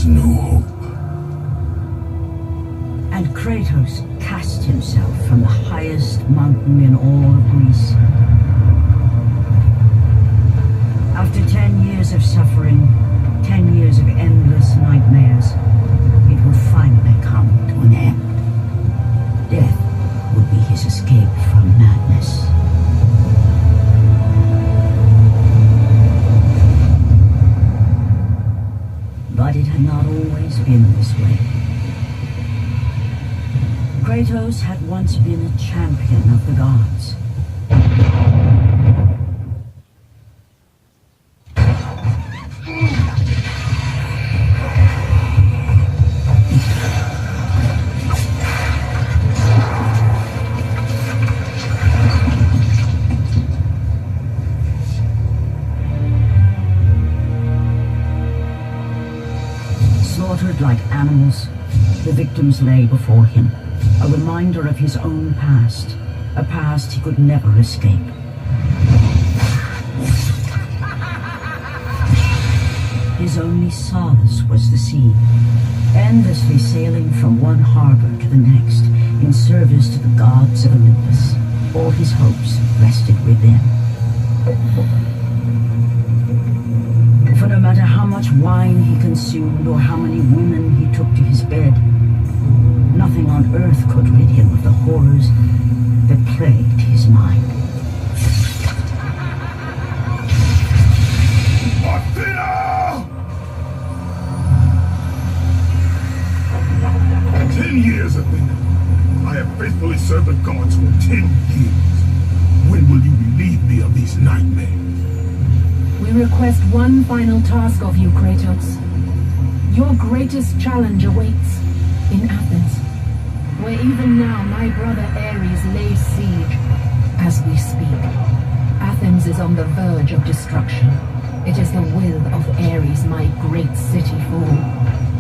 no hope. And Kratos cast himself from the highest mountain in all of Greece. After 10 years of suffering, 10 years of endless nightmares, it would finally come to an end. Death would be his escape from madness. But it had not always been this way. Kratos had once been a champion of the gods. Slaughtered like animals, the victims lay before him, a reminder of his own past, a past he could never escape. His only solace was the sea, endlessly sailing from one harbor to the next in service to the gods of Olympus. All his hopes rested with them. For no matter how much wine he consumed or how many women he took to his bed, nothing on earth could rid him of the horrors that plagued his mind. Athena! 10 years, Athena. I have faithfully served the gods for 10 years. When will you relieve me of these nightmares? We request one final task of you, Kratos. Your greatest challenge awaits in Athens, where even now my brother Ares lays siege as we speak. Athens is on the verge of destruction. It is the will of Ares my great city fall.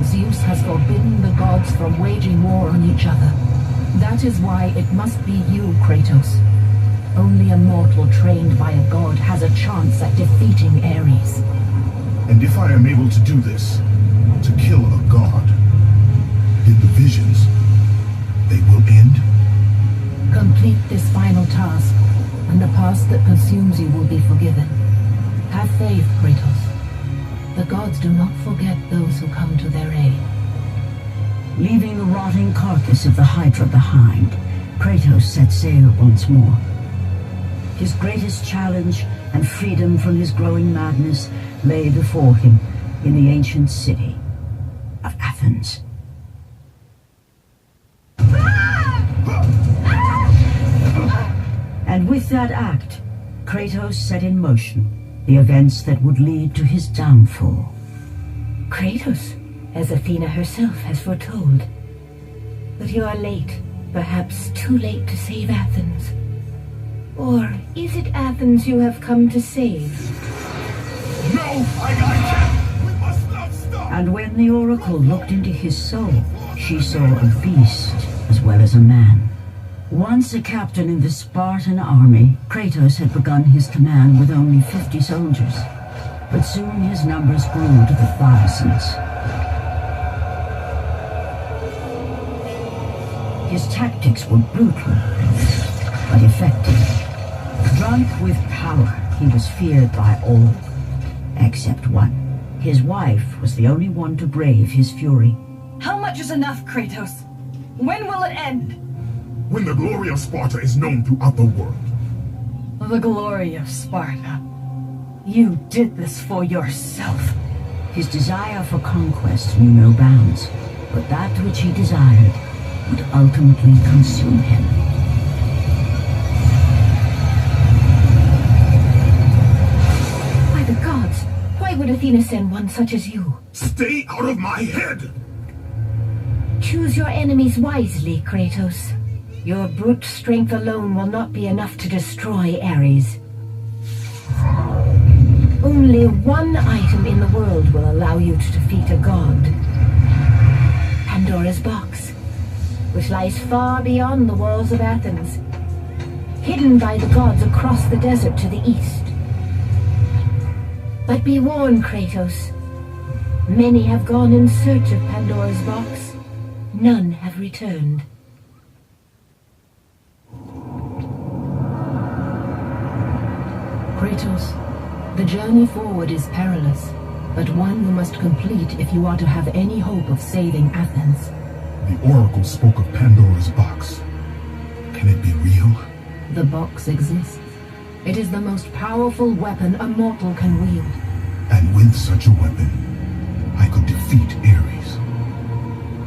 Zeus has forbidden the gods from waging war on each other. That is why it must be you, Kratos. Only a mortal trained by a god has a chance at defeating Ares. And if I am able to do this, to kill a god, then the visions, they will end? Complete this final task, and the past that consumes you will be forgiven. Have faith, Kratos. The gods do not forget those who come to their aid. Leaving the rotting carcass of the Hydra behind, Kratos set sail once more. His greatest challenge and freedom from his growing madness lay before him in the ancient city of Athens. And with that act, Kratos set in motion the events that would lead to his downfall. Kratos, as Athena herself has foretold. But you are late, perhaps too late to save Athens. Or is it Athens you have come to save? No, I can't! We must not stop! And when the Oracle looked into his soul, she saw a beast as well as a man. Once a captain in the Spartan army, Kratos had begun his command with only 50 soldiers. But soon his numbers grew to the thousands. His tactics were brutal, but effective. Drunk with power, he was feared by all, except one. His wife was the only one to brave his fury. How much is enough, Kratos? When will it end? When the glory of Sparta is known throughout the world. The glory of Sparta. You did this for yourself. His desire for conquest knew no bounds, but that which he desired would ultimately consume him. By the gods, why would Athena send one such as you? Stay out of my head! Choose your enemies wisely, Kratos. Your brute strength alone will not be enough to destroy Ares. Only one item in the world will allow you to defeat a god. Pandora's box, which lies far beyond the walls of Athens, hidden by the gods across the desert to the east. But be warned, Kratos. Many have gone in search of Pandora's box. None have returned. Kratos, the journey forward is perilous, but one you must complete if you are to have any hope of saving Athens. The Oracle spoke of Pandora's box. Can it be real? The box exists. It is the most powerful weapon a mortal can wield. And with such a weapon, I could defeat Ares.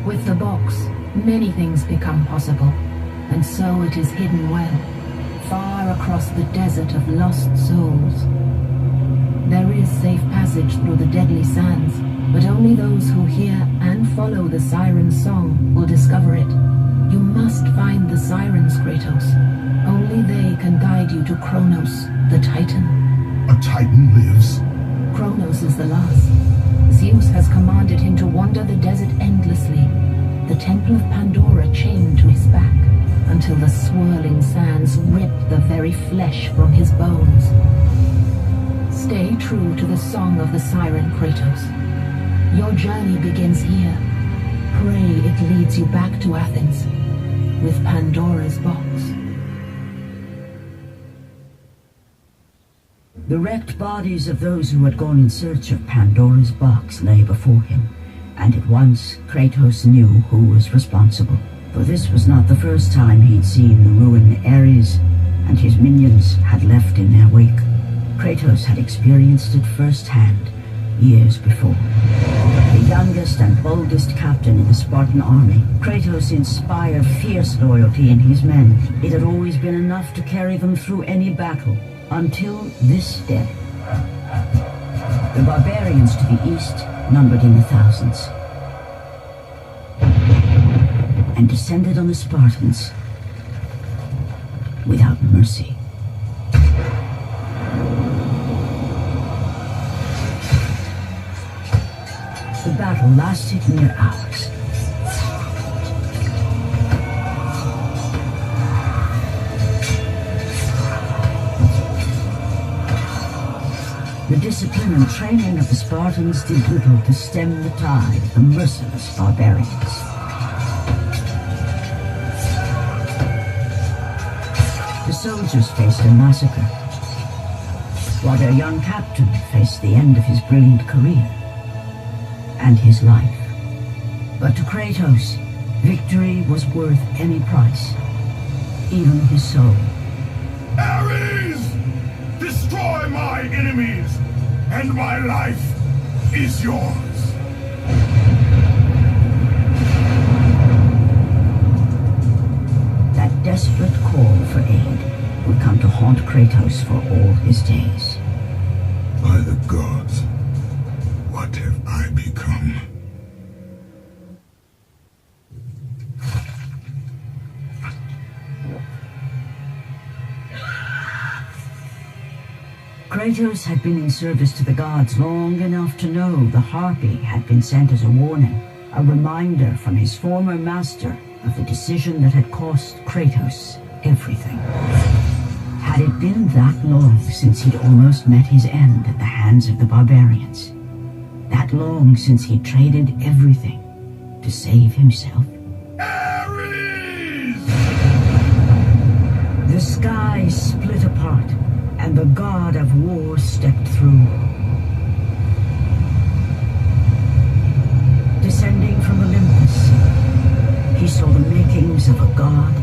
With the box, many things become possible, and so it is hidden well, far across the desert of lost souls. There is safe passage through the deadly sands, but only those who hear and follow the siren's song will discover it. You must find the sirens, Kratos. Only they can guide you to Kronos, the Titan. A Titan lives? Kronos is the last. Zeus has commanded him to wander the desert endlessly, the temple of Pandora chained to his back, until the swirling sands rip the very flesh from his bones. Stay true to the song of the siren, Kratos. Your journey begins here. Pray it leads you back to Athens, with Pandora's box. The wrecked bodies of those who had gone in search of Pandora's box lay before him, and at once Kratos knew who was responsible. For this was not the first time he'd seen the ruin Ares and his minions had left in their wake. Kratos had experienced it firsthand, years before. The youngest and boldest captain in the Spartan army, Kratos inspired fierce loyalty in his men. It had always been enough to carry them through any battle, until this day. The barbarians to the east numbered in the thousands, and descended on the Spartans without mercy. The battle lasted near hours. The discipline and training of the Spartans did little to stem the tide of the merciless barbarians. The soldiers faced a massacre, while their young captain faced the end of his brilliant career and his life. But to Kratos, victory was worth any price, even his soul. Ares! Destroy my enemies, and my life is yours. That desperate call for aid would come to haunt Kratos for all his days. By the gods, what have I become? Kratos had been in service to the gods long enough to know the Harpy had been sent as a warning, a reminder from his former master of the decision that had cost Kratos everything. Had it been that long since he'd almost met his end at the hands of the barbarians? That long since he'd traded everything to save himself? Ares! The sky split apart, and the god of war stepped through. Descending from Olympus, he saw the makings of a god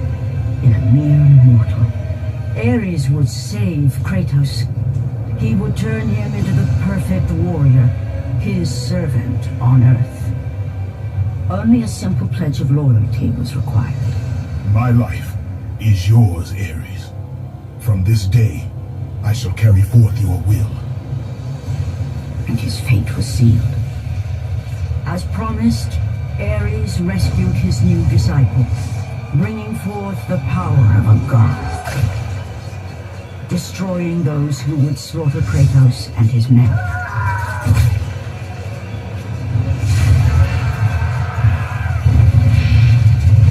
in a mere mortal. Ares would save Kratos. He would turn him into the perfect warrior, his servant on Earth. Only a simple pledge of loyalty was required. My life is yours, Ares. From this day, I shall carry forth your will. And his fate was sealed. As promised, Ares rescued his new disciple, bringing forth the power of a god, destroying those who would slaughter Kratos and his men.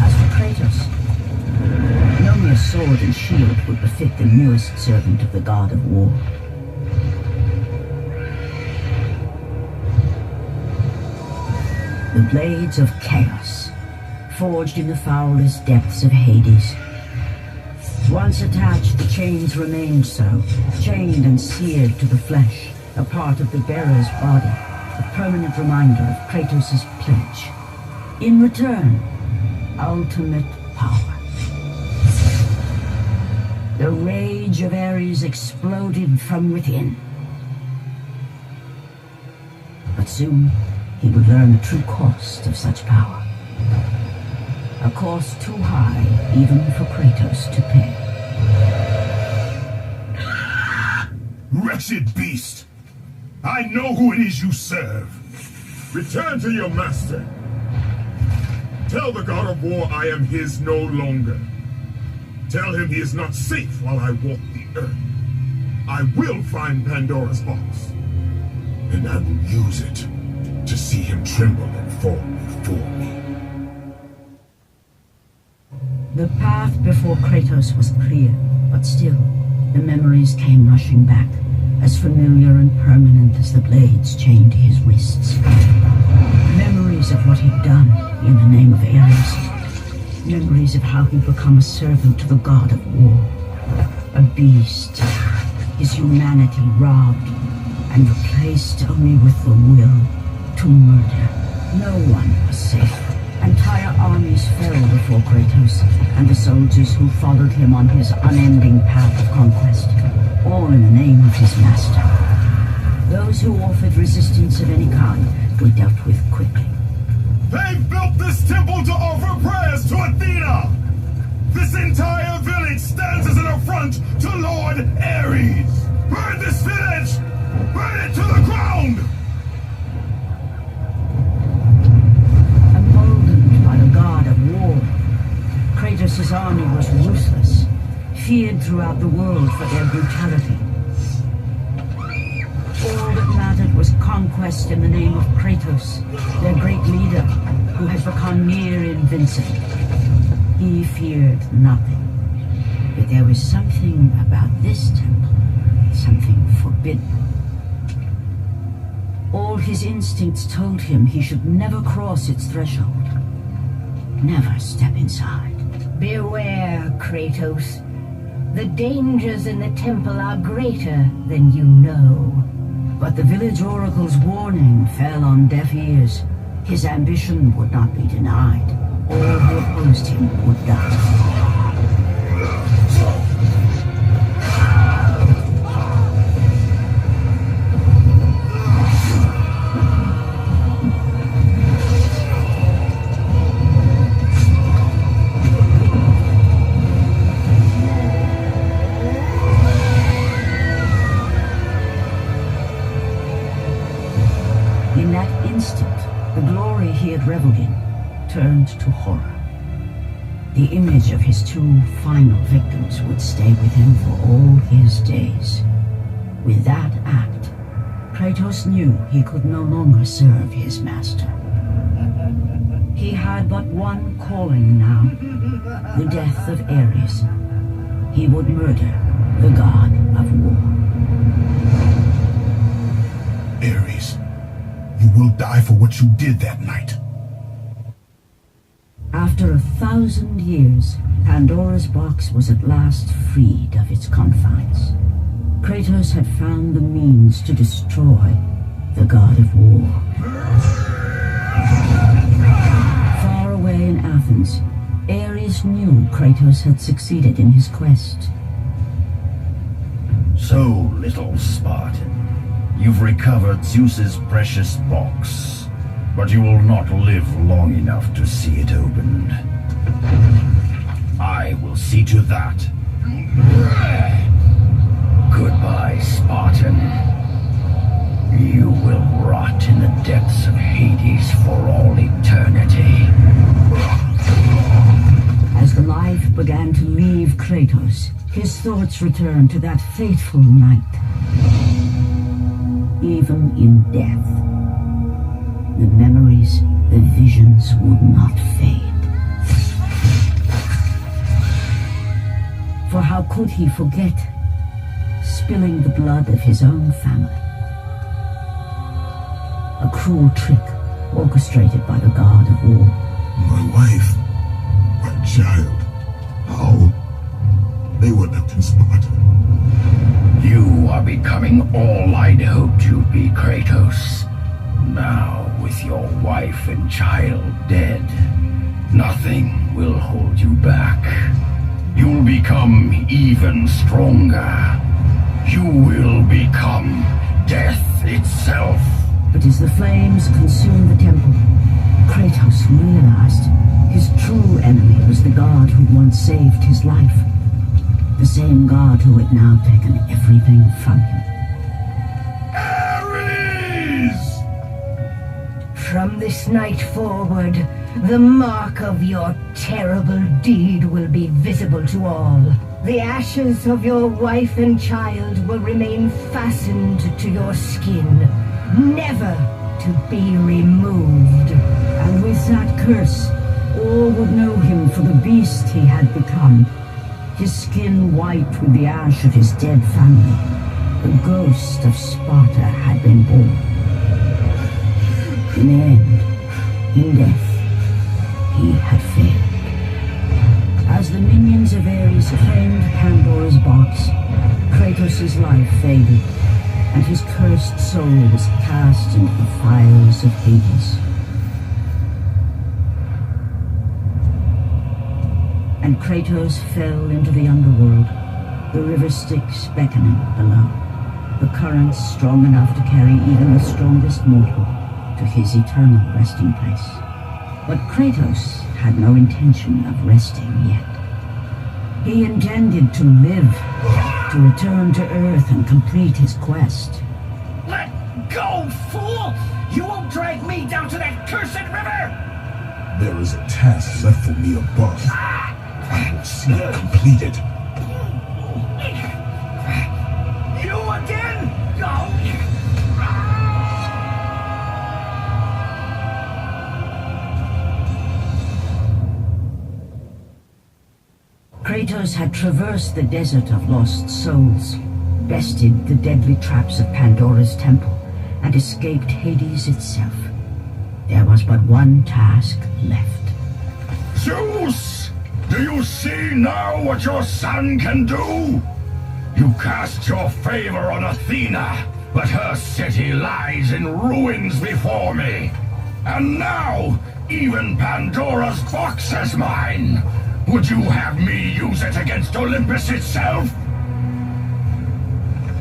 As for Kratos, no mere sword and shield would befit the newest servant of the god of war. The blades of chaos, forged in the foulest depths of Hades. Once attached, the chains remained so, chained and seared to the flesh, a part of the bearer's body, a permanent reminder of Kratos' pledge. In return, ultimate power. The rage of Ares exploded from within. But soon, he would learn the true cost of such power. A cost too high even for Kratos to pay. Wretched beast! I know who it is you serve. Return to your master. Tell the god of war I am his no longer. Tell him he is not safe while I walk the earth. I will find Pandora's box. And I will use it to see him tremble and fall before me. The path before Kratos was clear, but still, the memories came rushing back, as familiar and permanent as the blades chained to his wrists. Memories of what he'd done in the name of Ares. Memories of how he'd become a servant to the god of war. A beast, his humanity robbed and replaced only with the will to murder. No one was safe. Entire armies fell before Kratos and the soldiers who followed him on his unending path of conquest, all in the name of his master. Those who offered resistance of any kind were dealt with quickly. They've built this temple to offer prayers to Athena! This entire village stands as an affront to Lord Ares! Burn this village! Burn it to the ground! Emboldened by the god of war, Kratos' army was ruthless, feared throughout the world for their brutality. All that mattered was conquest in the name of Kratos, their great leader, who had become near invincible. He feared nothing. But there was something about this temple, something forbidden. All his instincts told him he should never cross its threshold. Never step inside. Beware, Kratos. The dangers in the temple are greater than you know. But the village oracle's warning fell on deaf ears. His ambition would not be denied. All who opposed him would die. In that instant, the glory he had reveled in turned to horror. The image of his two final victims would stay with him for all his days. With that act, Kratos knew he could no longer serve his master. He had but one calling now, the death of Ares. He would murder the god of war. Ares, you will die for what you did that night. After 1,000 years, Pandora's box was at last freed of its confines. Kratos had found the means to destroy the god of war. Far away in Athens, Ares knew Kratos had succeeded in his quest. So, little Spartan, you've recovered Zeus's precious box, but you will not live long enough to see it opened. I will see to that. Goodbye, Spartan. You will rot in the depths of Hades for all eternity. As the life began to leave Kratos, his thoughts returned to that fateful night. Even in death, the memories, the visions would not fade. For how could he forget spilling the blood of his own family? A cruel trick orchestrated by the god of war. My wife, my child, how? They were left in Sparta. You are becoming all I'd hoped you'd be, Kratos. Now, with your wife and child dead, nothing will hold you back. You'll become even stronger. You will become death itself. But as the flames consumed the temple, Kratos realized his true enemy was the god who once saved his life. The same god who had now taken everything from him. Ares! From this night forward, the mark of your terrible deed will be visible to all. The ashes of your wife and child will remain fastened to your skin, never to be removed. And with that curse, all would know him for the beast he had become. His skin white with the ash of his dead family. The ghost of Sparta had been born. In the end, in death, he had failed. As the minions of Ares claimed Pandora's box, Kratos' life faded, and his cursed soul was cast into the fires of Hades. And Kratos fell into the underworld, the river Styx beckoning below, the currents strong enough to carry even the strongest mortal to his eternal resting place. But Kratos had no intention of resting yet. He intended to live, to return to Earth and complete his quest. Let go, fool! You won't drag me down to that cursed river! There is a task left for me above. I will see it completed. You again? Go! Kratos had traversed the desert of lost souls, bested the deadly traps of Pandora's temple, and escaped Hades itself. There was but one task left. Zeus! Do you see now what your son can do? You cast your favor on Athena, but her city lies in ruins before me. And now, even Pandora's box is mine. Would you have me use it against Olympus itself?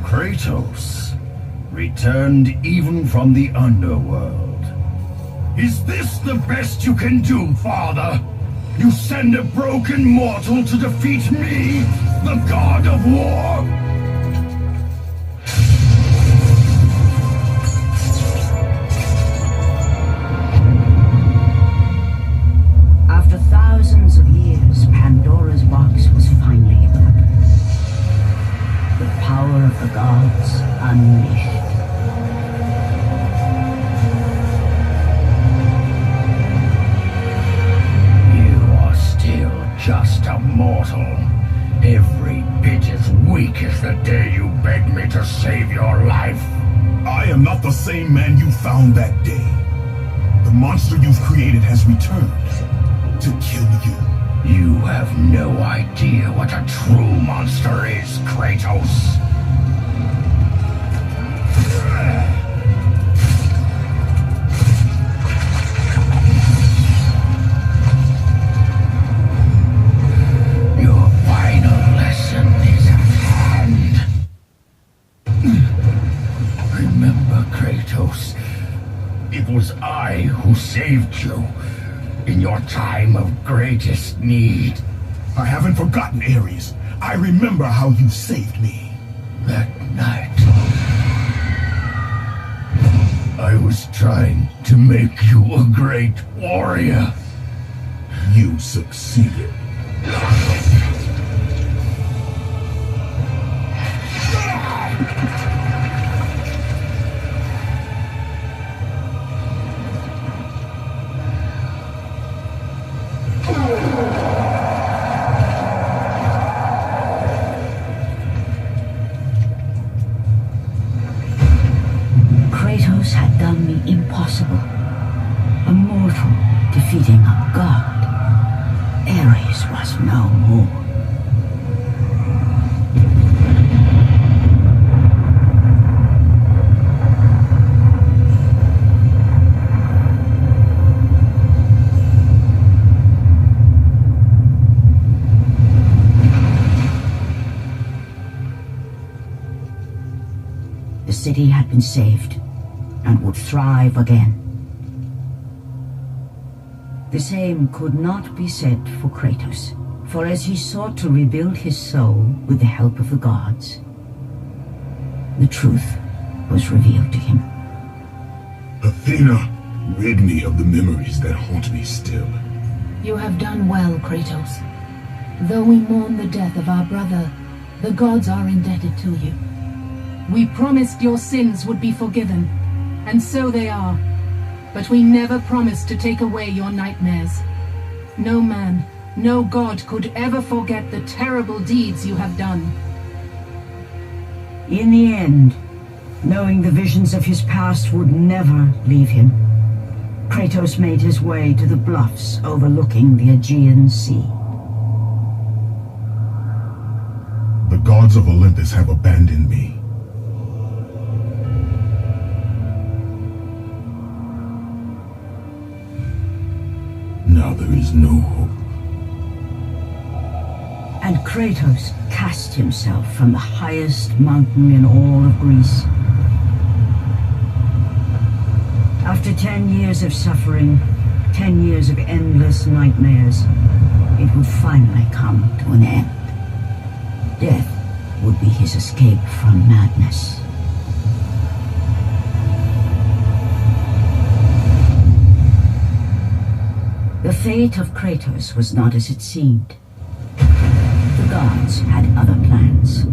Kratos, returned even from the underworld. Is this the best you can do, father? You send a broken mortal to defeat me, the god of war? After thousands of years, Pandora's box was finally opened. The power of the gods unleashed. Just a mortal. Every bit as weak as the day you begged me to save your life. I am not the same man you found that day. The monster you've created has returned to kill you. You have no idea what a true monster is, Kratos. It was I who saved you in your time of greatest need. I haven't forgotten, Ares. I remember how you saved me. That night, I was trying to make you a great warrior. You succeeded. Kratos had done the impossible. the city had been saved and would thrive again. The same could not be said for Kratos, for as he sought to rebuild his soul with the help of the gods, the truth was revealed to him. Athena, rid me of the memories that haunt me still. You have done well, Kratos. Though we mourn the death of our brother, the gods are indebted to you. We promised your sins would be forgiven, and so they are. But we never promised to take away your nightmares. No man, no god could ever forget the terrible deeds you have done. In the end, knowing the visions of his past would never leave him, Kratos made his way to the bluffs overlooking the Aegean Sea. The gods of Olympus have abandoned me. Now there is no hope. And Kratos cast himself from the highest mountain in all of Greece. After 10 years of suffering, 10 years of endless nightmares, it would finally come to an end. Death would be his escape from madness. The fate of Kratos was not as it seemed. The gods had other plans.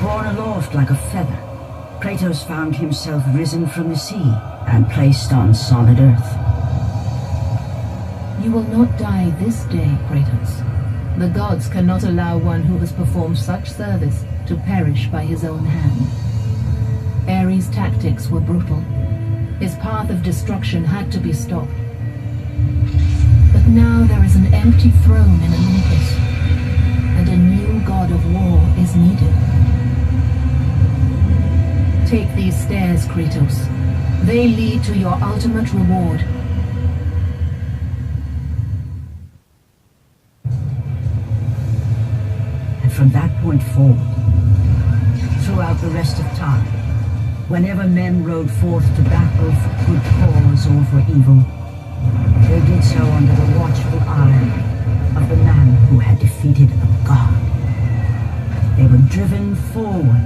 Borne aloft like a feather, Kratos found himself risen from the sea and placed on solid earth. You will not die this day, Kratos. The gods cannot allow one who has performed such service to perish by his own hand. Ares' tactics were brutal. His path of destruction had to be stopped. But now there is an empty throne in Olympus, and a new god of war is needed. Take these stairs, Kratos. They lead to your ultimate reward. And from that point forward, throughout the rest of time, whenever men rode forth to battle for good cause or for evil, they did so under the watchful eye of the man who had defeated a god. They were driven forward